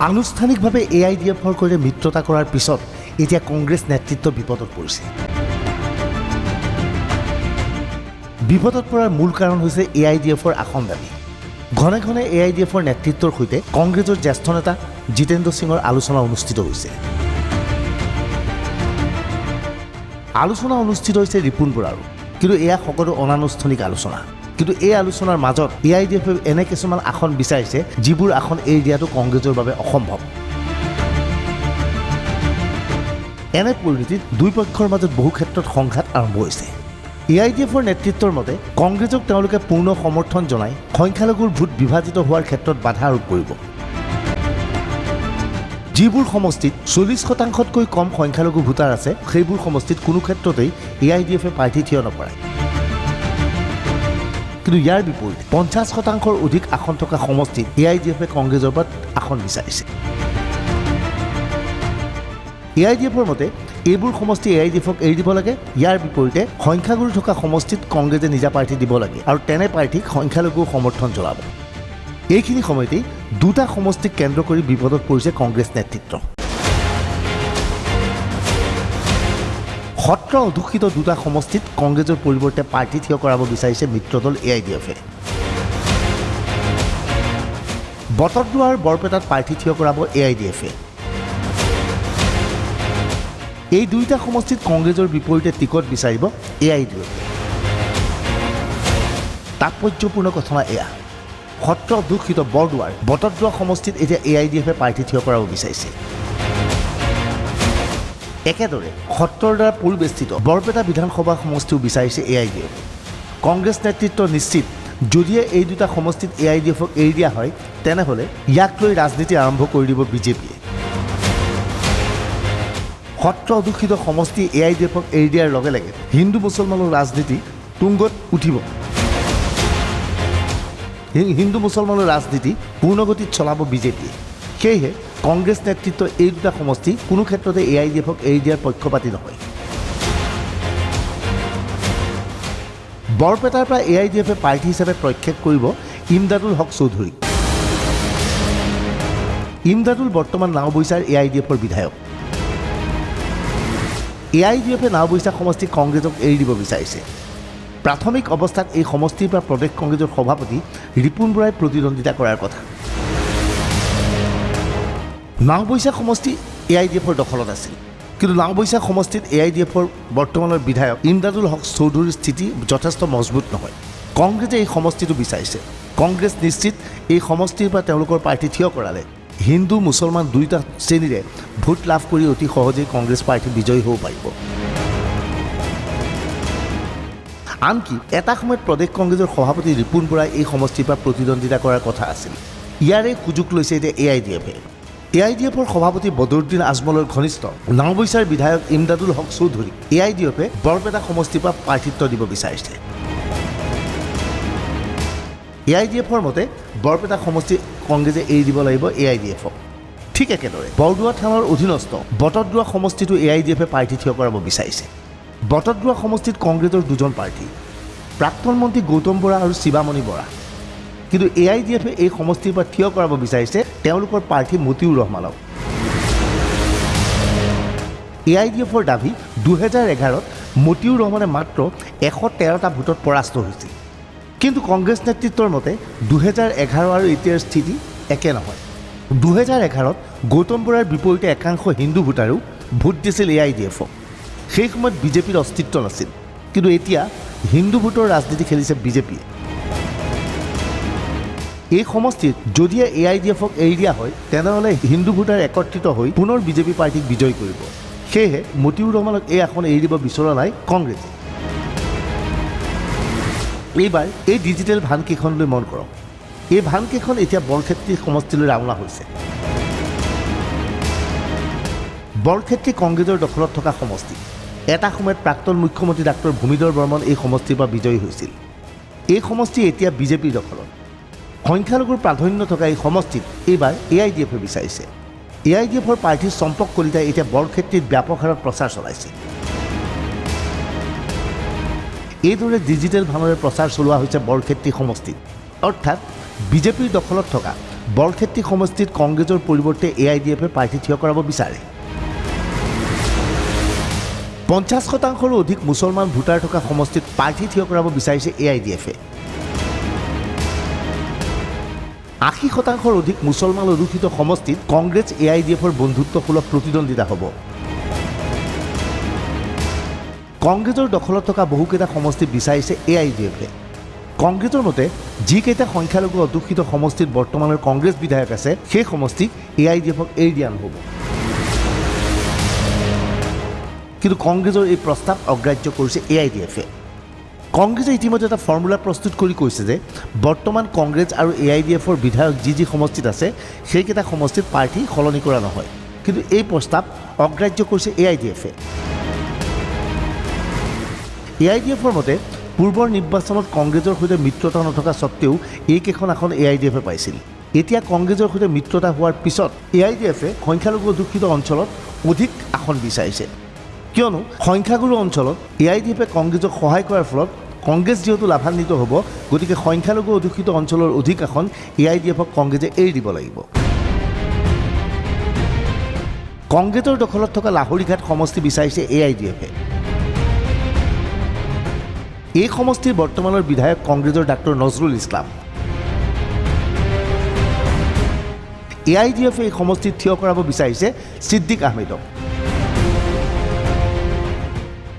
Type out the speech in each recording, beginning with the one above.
আনুষ্ঠানিকভাৱে AIDFৰ সৈতে মিত্ৰতা কৰাৰ পিছত এতিয়া কংগ্ৰেছ নেতৃত্ব বিপদত পৰিছে। বিপদত পৰাৰ মূল কাৰণ হৈছে AIDFৰ আসন দাবী। ঘনে ঘনে AIDFৰ নেতৃত্বৰ সৈতে কংগ্ৰেছৰ জ্যেষ্ঠ নেতা জিতেন্দ্ৰ সিঙৰ আলোচনা অনুষ্ঠিত হৈছে। আলোচনা অনুষ্ঠিত হৈছে ৰিপুণ বৰাৰো, কিন্তু এয়া সকলো অনানুষ্ঠানিক আলোচনা। কিন্তু এই আলোচনাৰ মাজত AIDFে এনে কিছুমান আসন বিচাৰিছে যিবোৰ আসন এৰি দিয়াটো কংগ্ৰেছৰ বাবে অসম্ভৱ। এনে পৰিস্থিতিত দুই পক্ষৰ মাজত বহু ক্ষেত্ৰত সংঘাত আৰম্ভ হৈছে। AIDFৰ নেতৃত্বৰ মতে কংগ্ৰেছক তেওঁলোকে পূৰ্ণ সমৰ্থন জনাই সংখ্যালঘুৰ ভোট বিভাজিত হোৱাৰ ক্ষেত্ৰত বাধা আৰোপ কৰিব। যিবোৰ সমষ্টিত 40%তকৈ কম সংখ্যালঘু ভোটাৰ আছে সেইবোৰ সমষ্টিত কোনো ক্ষেত্ৰতেই AIDFে প্ৰাৰ্থী থিয় নকৰায়। কিন্তু ইয়াৰ বিপৰীতে 50%ৰ অধিক আসন থকা সমষ্টিত AIDFে কংগ্ৰেছৰ পৰা আসন বিচাৰিছে। AIDFৰ মতে এইবোৰ সমষ্টি AIDFক এৰি দিব লাগে। ইয়াৰ বিপৰীতে সংখ্যাগুৰু থকা সমষ্টিত কংগ্ৰেছে নিজা প্ৰাৰ্থী দিব লাগে আৰু তেনে প্ৰাৰ্থীক সংখ্যালঘুৰ সমৰ্থন জনাব। এইখিনি সময়তেই দুটা সমষ্টিক কেন্দ্ৰ কৰি বিপদত পৰিছে কংগ্ৰেছ নেতৃত্ব। সত্ৰ অধ্যুষিত দুটা সমষ্টিত কংগ্ৰেছৰ পৰিৱৰ্তে প্ৰাৰ্থী থিয় কৰাব বিচাৰিছে মিত্ৰদল AIDFে। বটদ্ৰৱা আৰু বৰপেটাত প্ৰাৰ্থী থিয় কৰাব AIDFে। এই দুইটা সমষ্টিত কংগ্ৰেছৰ বিপৰীতে টিকট বিচাৰিব AIDFে। তাৎপৰ্যপূৰ্ণ ঘটনা এয়া, সত্ৰ অধ্যুষিত বৰদোৱাৰ বটদ্ৰৱা সমষ্টিত এতিয়া AIDFে প্ৰাৰ্থী থিয় কৰাব বিচাৰিছে। একেদৰে সত্ৰৰ দ্বাৰা পৰিবেষ্টিত বৰপেটা বিধানসভা সমষ্টিও বিচাৰিছে AIDFে। কংগ্ৰেছ নেতৃত্ব নিশ্চিত, যদিহে এই দুটা সমষ্টিত AIDFক এৰি দিয়া হয় তেনেহ'লে ইয়াক লৈ ৰাজনীতি আৰম্ভ কৰি দিব বিজেপিয়ে। সত্ৰ অধ্যুষিত সমষ্টি AIDFক এৰি দিয়াৰ লগে লগে হিন্দু মুছলমানৰ ৰাজনীতি তুংগত উঠিব। হিন্দু মুছলমানৰ ৰাজনীতি পূৰ্ণগতিত চলাব বিজেপিয়ে। সেয়েহে কংগ্ৰেছ নেতৃত্ব এই দুটা সমষ্টি কোনো ক্ষেত্ৰতে AIDFক এৰি দিয়াৰ পক্ষপাতী নহয়। বৰপেটাৰ পৰা AIDFে প্ৰাৰ্থী হিচাপে প্ৰক্ষেপ কৰিব ইমদাদুল হক চৌধুৰীক। ইমদাদুল বৰ্তমান নাওবৈচাৰ AIDFৰ বিধায়ক। AIDFে নাওবৈচা সমষ্টিক কংগ্ৰেছক এৰি দিব বিচাৰিছে। প্ৰাথমিক অৱস্থাত এই সমষ্টিৰ পৰা প্ৰদেশ কংগ্ৰেছৰ সভাপতি ৰিপুণ বৰাই প্ৰতিদ্বন্দ্বিতা কৰাৰ কথা। নাওবৈচা সমষ্টি AIDFৰ দখলত আছিল, কিন্তু নাওবৈচা সমষ্টিত AIDFৰ বৰ্তমানৰ বিধায়ক ইমদাদুল হক চৌধুৰীৰ স্থিতি যথেষ্ট মজবুত নহয়। কংগ্ৰেছে এই সমষ্টিটো বিচাৰিছে। কংগ্ৰেছ নিশ্চিত এই সমষ্টিৰ পৰা তেওঁলোকৰ প্ৰাৰ্থী থিয় কৰালে হিন্দু মুছলমান দুয়োটা শ্ৰেণীৰে ভোট লাভ কৰি অতি সহজেই কংগ্ৰেছ প্ৰাৰ্থী বিজয়ী হ'ব পাৰিব। আনকি এটা সময়ত প্ৰদেশ কংগ্ৰেছৰ সভাপতি ৰিপুণ বৰাই এই সমষ্টিৰ পৰা প্ৰতিদ্বন্দ্বিতা কৰাৰ কথা আছিল। ইয়াৰে সুযোগ লৈছে এতিয়া AIDFে। AIDFৰ সভাপতি বদৰুদ্দিন আজমলৰ ঘনিষ্ঠ নাওবৈচাৰ বিধায়ক ইমদাদুল হক চৌধুৰীক AIDFে বৰপেটা সমষ্টিৰ পৰা প্ৰাৰ্থিত্ব দিব বিচাৰিছে। AIDFৰ মতে বৰপেটা সমষ্টি কংগ্ৰেছে এৰি দিব লাগিব AIDFক। ঠিক একেদৰে বৰদোৱা থানাৰ অধীনস্থ বটদ্ৰৱা সমষ্টিটো AIDFে প্ৰাৰ্থী থিয় কৰাব বিচাৰিছে। বটদ্ৰৱা সমষ্টিত কংগ্ৰেছৰ দুজন প্ৰাৰ্থী, প্ৰাক্তন মন্ত্ৰী গৌতম বৰা আৰু শিৱামণি বৰা। কিন্তু AIDFে এই সমষ্টিৰ পৰা থিয় কৰাব বিচাৰিছে তেওঁলোকৰ প্ৰাৰ্থী মতিউৰ ৰহমানক। AIDFৰ দাবী 2011ত মতিউৰ ৰহমানে মাত্ৰ 113টা ভোটত পৰাস্ত হৈছিল। কিন্তু কংগ্ৰেছ নেতৃত্বৰ মতে 2011 আৰু এতিয়াৰ স্থিতি একে নহয়। 2011ত গৌতম বৰাৰ বিপৰীতে একাংশ হিন্দু ভোটাৰেও ভোট দিছিল AIDFক। সেই সময়ত বিজেপিৰ অস্তিত্ব নাছিল, কিন্তু এতিয়া হিন্দু ভোটৰ ৰাজনীতি খেলিছে বিজেপিয়ে। এই সমষ্টিত যদিহে AIDFক এৰি দিয়া হয় তেনেহ'লে হিন্দু ভোটাৰ একত্ৰিত হৈ পুনৰ বিজেপি প্ৰাৰ্থীক বিজয়ী কৰিব। সেয়েহে মতিউৰ ৰহমানক এই আসন এৰি দিব বিচৰা নাই কংগ্ৰেছে। এইবাৰ এই ডিজিটেল ভানকেইখনলৈ মন কৰক। এই ভানকেইখন এতিয়া বৰক্ষেত্ৰী সমষ্টিলৈ ৰাওনা হৈছে। বৰক্ষেত্ৰী কংগ্ৰেছৰ দখলত থকা সমষ্টি। এটা সময়ত প্ৰাক্তন মুখ্যমন্ত্ৰী ডাক্তৰ ভূমিধৰ বৰ্মন এই সমষ্টিৰ পৰা বিজয়ী হৈছিল। এই সমষ্টি এতিয়া বিজেপিৰ দখলত। সংখ্যালঘুৰ প্ৰাধান্য থকা এই সমষ্টিত এইবাৰ AIDFে বিচাৰিছে। AIDFৰ প্ৰাৰ্থী চম্পক কলিতাই এতিয়া বৰক্ষেত্ৰীত ব্যাপক হাৰত প্ৰচাৰ চলাইছে। এইদৰে ডিজিটেল ভানেৰে প্ৰচাৰ চলোৱা হৈছে বৰক্ষেত্ৰী সমষ্টিত। অৰ্থাৎ বিজেপিৰ দখলত থকা বৰক্ষেত্ৰী সমষ্টিত কংগ্ৰেছৰ পৰিৱৰ্তে AIDFে প্ৰাৰ্থী থিয় কৰাব বিচাৰে। 50% অধিক মুছলমান ভোটাৰ থকা সমষ্টিত প্ৰাৰ্থী থিয় কৰাব বিচাৰিছে AIDFে। 80% অধিক মুছলমান অধ্যুষিত সমষ্টিত কংগ্ৰেছ AIDFৰ বন্ধুত্বসুলভ প্ৰতিদ্বন্দ্বিতা হ'ব। কংগ্ৰেছৰ দখলত থকা বহুকেইটা সমষ্টি বিচাৰিছে AIDFে। কংগ্ৰেছৰ মতে যিকেইটা সংখ্যালঘু অধ্যুষিত সমষ্টিত বৰ্তমানৰ কংগ্ৰেছ বিধায়ক আছে সেই সমষ্টিক AIDFক এৰি দিয়া নহ'ব। কিন্তু কংগ্ৰেছৰ এই প্ৰস্তাৱ অগ্ৰাহ্য কৰিছে AIDFে। কংগ্ৰেছে ইতিমধ্যে এটা ফৰ্মুলা প্ৰস্তুত কৰি কৈছে যে বৰ্তমান কংগ্ৰেছ আৰু AIDFৰ বিধায়ক যি সমষ্টিত আছে সেইকেইটা সমষ্টিত প্ৰাৰ্থী সলনি কৰা নহয়। কিন্তু এই প্ৰস্তাৱ অগ্ৰাহ্য কৰিছে AIDFে। AIDFৰ মতে পূৰ্বৰ নিৰ্বাচনত কংগ্ৰেছৰ সৈতে মিত্ৰতা নথকা স্বত্তেও এইকেইখন আসন AIDFে পাইছিল। এতিয়া কংগ্ৰেছৰ সৈতে মিত্ৰতা হোৱাৰ পিছত AIDFে সংখ্যালঘু অধ্যুষিত অঞ্চলত অধিক আসন বিচাৰিছে। কিয়নো সংখ্যাগুৰু অঞ্চলত AIDFে কংগ্ৰেছক সহায় কৰাৰ ফলত কংগ্ৰেছ যিহেতু লাভান্বিত হ'ব, গতিকে সংখ্যালঘু অধ্যুষিত অঞ্চলৰ অধিক আসন AIDFক কংগ্ৰেছে এৰি দিব লাগিব। কংগ্ৰেছৰ দখলত থকা লাহৰীঘাট সমষ্টি বিচাৰিছে AIDFে। এই সমষ্টিৰ বৰ্তমানৰ বিধায়ক কংগ্ৰেছৰ ডাক্তৰ নজৰুল ইছলাম। AIDFে এই সমষ্টিত থিয় কৰাব বিচাৰিছে ছিদ্দিক আহমেদক।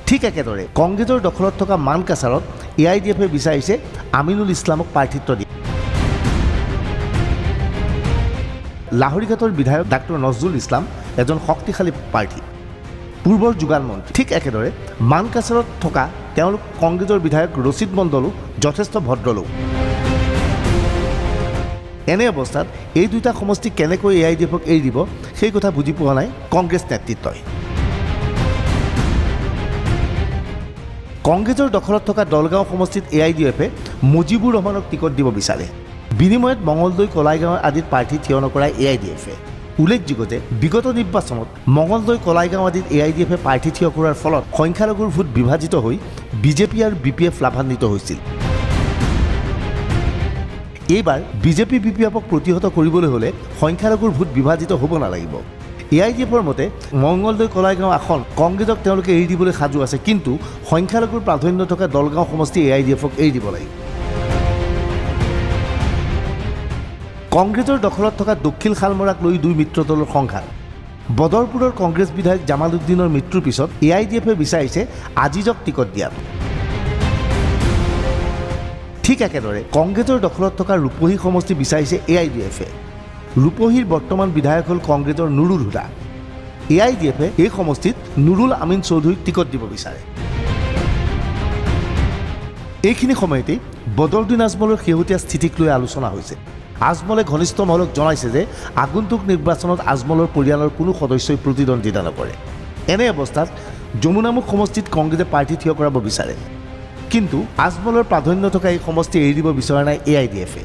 ঠিক একেদৰে কংগ্ৰেছৰ দখলত থকা মানকাছাৰত AIDFে বিচাৰিছে আমিনুল ইছলামক প্ৰাৰ্থিত্ব দিয়ে। লাহৰীঘাটৰ বিধায়ক ডাক্তৰ নজৰুল ইছলাম এজন শক্তিশালী প্ৰাৰ্থী, পূৰ্বৰ যোগান মন্ত্ৰী। ঠিক একেদৰে মানকাছাৰত থকা তেওঁলোক কংগ্ৰেছৰ বিধায়ক ৰচিদ মণ্ডলো যথেষ্ট ভদ্ৰলোক। এনে অৱস্থাত এই দুটা সমষ্টি কেনেকৈ AIDFক এৰি দিব সেই কথা বুজি পোৱা নাই কংগ্ৰেছ নেতৃত্বই। কংগ্ৰেছৰ দখলত থকা দলগাঁও সমষ্টিত AIDFে মুজিবুৰ ৰহমানক টিকট দিব বিচাৰে। বিনিময়ত মঙলদৈ কলাইগাঁও আদিত প্ৰাৰ্থী থিয় নকৰাই AIDFে। উল্লেখযোগ্য যে বিগত নিৰ্বাচনত মঙলদৈ কলাইগাঁও আদিত AIDFে প্ৰাৰ্থী থিয় কৰাৰ ফলত সংখ্যালঘুৰ ভোট বিভাজিত হৈ BJP আৰু BPF লাভান্বিত হৈছিল। এইবাৰ BJP BPFক প্ৰতিহত কৰিবলৈ হ'লে সংখ্যালঘুৰ ভোট বিভাজিত হ'ব নালাগিব। AIDFৰ মতে মঙলদৈ কলাইগাঁও আসন কংগ্ৰেছক তেওঁলোকে এৰি দিবলৈ সাজু আছে, কিন্তু সংখ্যালঘুৰ প্ৰাধান্য থকা দলগাঁও সমষ্টি AIDFক এৰি দিব লাগিব। কংগ্ৰেছৰ দখলত থকা দক্ষিণ শালমৰাক লৈ দুই মিত্ৰ দলৰ সংঘাত। বদৰপুৰৰ কংগ্ৰেছ বিধায়ক জামাল উদ্দিনৰ মৃত্যুৰ পিছত AIDFে বিচাৰিছে আজিজক টিকট দিয়াটো। ঠিক একেদৰে কংগ্ৰেছৰ দখলত থকা ৰূপহী সমষ্টি বিচাৰিছে AIDFে। ৰূপহীৰ বৰ্তমান বিধায়ক হ'ল কংগ্ৰেছৰ নুৰুল হুদা। AIDFে এই সমষ্টিত নুৰুল আমিন চৌধুৰীক টিকট দিব বিচাৰে। এইখিনি সময়তেই বদৰুদ্দিন আজমলৰ শেহতীয়া স্থিতিক লৈ আলোচনা হৈছে। আজমলে ঘনিষ্ঠ মহলক জনাইছে যে আগন্তুক নিৰ্বাচনত আজমলৰ পৰিয়ালৰ কোনো সদস্যই প্ৰতিদ্বন্দ্বিতা নকৰে। এনে অৱস্থাত যমুনামুখ সমষ্টিত কংগ্ৰেছে প্ৰাৰ্থী থিয় কৰাব বিচাৰে, কিন্তু আজমলৰ প্ৰাধান্য থকা এই সমষ্টি এৰি দিব বিচৰা নাই AIDFে।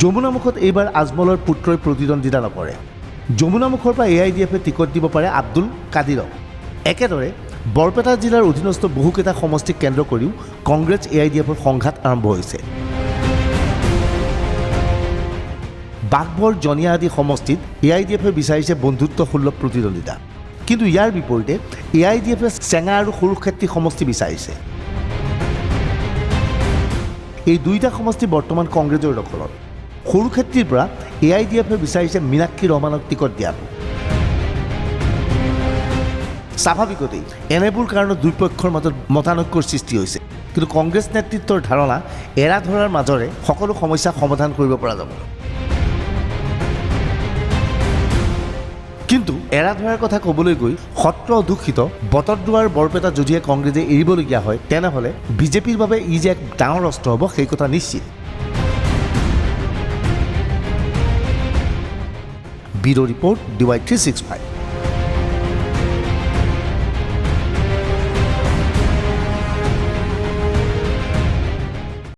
যমুনামুখত এইবাৰ আজমলৰ পুত্ৰই প্ৰতিদ্বন্দ্বিতা নকৰে। যমুনামুখৰ পৰা AIDFে টিকট দিব পাৰে আব্দুল কাদিৰক। একেদৰে বৰপেটা জিলাৰ অধীনস্থ বহুকেইটা সমষ্টিক কেন্দ্ৰ কৰিও কংগ্ৰেছ AIDFৰ সংঘাত আৰম্ভ হৈছে। বাঘবৰ জনিয়া আদি সমষ্টিত AIDFে বিচাৰিছে বন্ধুত্বসুলভ প্ৰতিদ্বন্দ্বিতা, কিন্তু ইয়াৰ বিপৰীতে AIDFে চেঙা আৰু সৰুক্ষেত্ৰী সমষ্টি বিচাৰিছে। এই দুইটা সমষ্টি বৰ্তমান কংগ্ৰেছৰ দখলত। সৰুক্ষেত্ৰীৰ পৰা AIDFে বিচাৰিছে মীনাক্ষী ৰহমানক টিকট দিয়াটো। স্বাভাৱিকতেই এনেবোৰ কাৰণত দুই পক্ষৰ মাজত মতানৈক্যৰ সৃষ্টি হৈছে, কিন্তু কংগ্ৰেছ নেতৃত্বৰ ধাৰণা এৰা ধৰাৰ মাজৰে সকলো সমস্যা সমাধান কৰিব পৰা যাব। কিন্তু এৰা ধৰাৰ কথা ক'বলৈ গৈ সত্ৰ অধ্যুষিত বটদ্ৰৱাৰ বৰপেটা যদিহে কংগ্ৰেছে এৰিবলগীয়া হয়, তেনেহ'লে BJPৰ বাবে ই যে এক ডাঙৰ অস্ত্ৰ হ'ব সেই কথা নিশ্চিত। Bureau' report DY365।